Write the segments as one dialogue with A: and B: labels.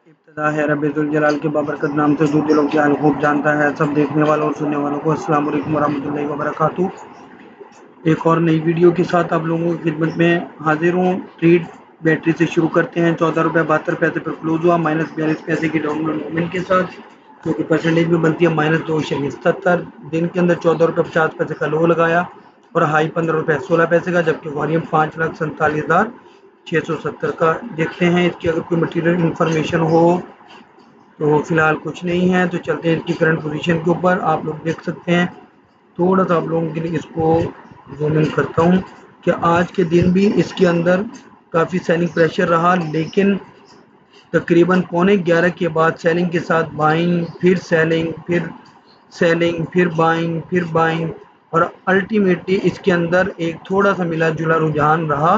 A: ابتدا ہے رب ذوالجلال کے بابرکت نام سے جو دلوں کے حال خوب جانتا ہے۔ سب دیکھنے والوں اور سننے والوں کو السلام علیکم ورحمۃ اللہ وبرکاتہ۔ ایک اور نئی ویڈیو کے ساتھ آپ لوگوں کی خدمت میں حاضر ہوں۔ ٹریڈ بیٹری سے شروع کرتے ہیں۔ 14 روپے 72 پیسے پر کلوز ہوا، -42 پیسے کی ڈاؤن موومنٹ کے ساتھ، جو کہ پرسنٹیج میں بنتی ہے -2.77۔ دن کے اندر 14 روپے 50 پیسے کا لو لگایا اور ہائی 15 روپے 16 پیسے کا، جبکہ والیوم 5,47,670 کا۔ دیکھتے ہیں اس کی اگر کوئی مٹیریل انفارمیشن ہو تو فی الحال کچھ نہیں ہے، تو چلتے ہیں اس کی کرنٹ پوزیشن کے اوپر۔ آپ لوگ دیکھ سکتے ہیں، تھوڑا سا آپ لوگوں کے لیے اس کو زوم ان کرتا ہوں کہ آج کے دن بھی اس کے اندر کافی سیلنگ پریشر رہا، لیکن تقریباً 11:15 کے بعد سیلنگ کے ساتھ بائنگ، پھر سیلنگ، پھر سیلنگ، پھر بائنگ، پھر بائنگ، اور الٹیمیٹلی اس کے اندر ایک تھوڑا سا ملا جلا رجحان رہا،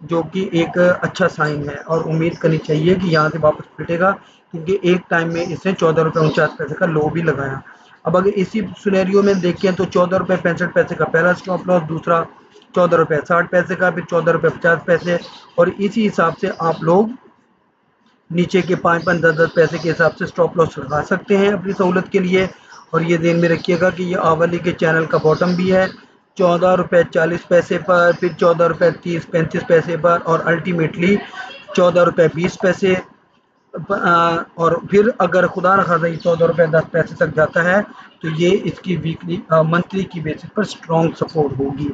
A: جو کہ ایک اچھا سائن ہے، اور امید کرنی چاہیے کہ یہاں سے واپس پلٹے گا، کیونکہ ایک ٹائم میں اس نے 14 روپے 49 پیسے کا لو بھی لگایا۔ اب اگر اسی سینیریو میں دیکھیں تو 14 روپے 65 پیسے کا پہلا اسٹاپ لاس، دوسرا 14 روپے 60 پیسے کا، پھر 14 روپے 50 پیسے، اور اسی حساب سے آپ لوگ نیچے کے 5 10 پیسے کے حساب سے اسٹاپ لاس لگا سکتے ہیں اپنی سہولت کے لیے۔ اور یہ ذہن میں رکھیے گا کہ یہ آولی کے چینل کا باٹم بھی ہے 14 روپے 40 پیسے پر، پھر 14 روپے 30 35 پیسے پر، اور الٹیمیٹلی 14 روپے 20 پیسے، اور پھر اگر خدا نخواستہ 14 روپے 10 پیسے تک جاتا ہے تو یہ اس کی ویکلی منتھلی کی بیسس پر اسٹرانگ سپورٹ ہوگی۔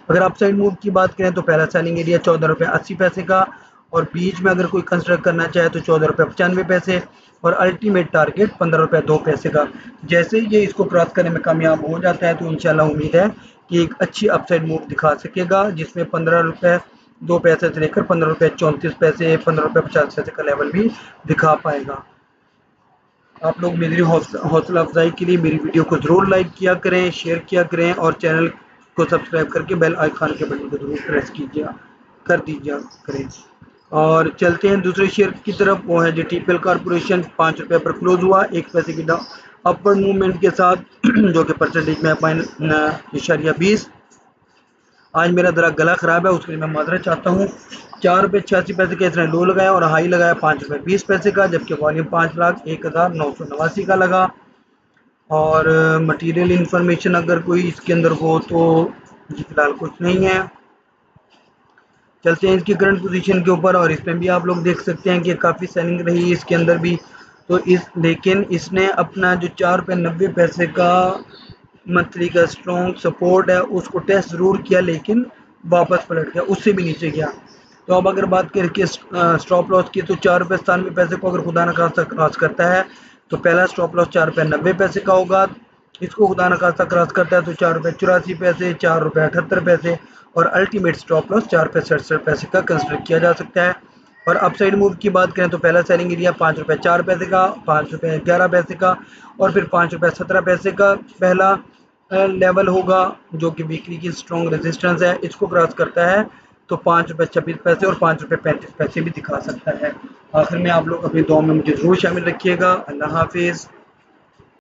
A: اگر اپ سائڈ موو کی بات کریں تو پہلا سیلنگ ایریا 14 روپے 80 پیسے کا، اور بیچ میں اگر کوئی کنسٹرکٹ کرنا چاہے تو 14 روپے 95 پیسے، اور الٹیمیٹ ٹارگیٹ 15 روپے 2 پیسے کا۔ جیسے یہ اس کو کراس کرنے میں کامیاب ہو جاتا ہے تو انشاءاللہ امید ہے کہ ایک اچھی اپ سائڈ موو دکھا سکے گا، جس میں 15 روپے 2 پیسے سے لے کر 15 روپے 34 پیسے، 15 روپے 50 پیسے کا لیول بھی دکھا پائے گا۔ آپ لوگ میری حوصلہ افزائی کے لیے میری ویڈیو کو ضرور لائک کیا کریں، شیئر کیا کریں، اور چینل کو سبسکرائب کر کے بیل آئیکن کے بٹن کو ضرور پریس کر دیجیے کریں۔ اور چلتے ہیں دوسرے شیئر کی طرف، وہ ہے G T P L corporation. 5 روپے پر کلوز ہوا، 1 پیسے کی اپورڈ موومنٹ کے ساتھ، جو کہ پرسنٹیج میں -0.20۔ آج میرا ذرا گلا خراب ہے، اس کے لیے میں معذرت چاہتا ہوں۔ 4 روپے 86 پیسے کا اس نے لو لگایا اور ہائی لگایا 5 روپے 20 پیسے کا، جبکہ والیوم 5,01,989 کا لگا۔ اور مٹیریل انفارمیشن اگر کوئی اس کے اندر ہو تو فی الحال کچھ نہیں ہے۔ چلتے ہیں اس کی کرنٹ پوزیشن کے اوپر، اور اس میں بھی آپ لوگ دیکھ سکتے ہیں کہ کافی سیلنگ رہی اس کے اندر بھی، تو لیکن اس نے اپنا جو 4 روپے 90 پیسے کا منتھلی کا اسٹرانگ سپورٹ ہے اس کو ٹیسٹ ضرور کیا، لیکن واپس پلٹ گیا، اس سے بھی نیچے گیا۔ تو اب اگر بات کریں کہ اسٹاپ لاس کی، تو 4 روپے 97 پیسے کو اگر خدا نخواستہ کراس کرتا ہے تو پہلا اسٹاپ لاس 4 روپے 90 پیسے کا ہوگا۔ اس کو خدا نخواستہ کراس کرتا ہے تو 4 روپے 84 پیسے، 4 روپے 78 پیسے، اور الٹیمیٹ اسٹاپ لاس 4 روپے 67 پیسے کا کنسیڈر کیا جا سکتا ہے۔ اور اپ سائڈ موو کی بات کریں تو پہلا سیلنگ ایریا 5 روپے 4 پیسے کا، 5 روپے 11 پیسے کا، اور پھر 5 روپے 17 پیسے کا پہلا لیول ہوگا، جو کہ ویکلی کی اسٹرانگ ریزسٹنس ہے۔ اس کو کراس کرتا ہے تو 5 روپے 26 پیسے اور 5 روپے 35 پیسے بھی دکھا سکتا ہے۔ آخر میں آپ لوگ اپنی دعاؤں میں مجھے ضرور شامل رکھیے گا۔ اللہ حافظ۔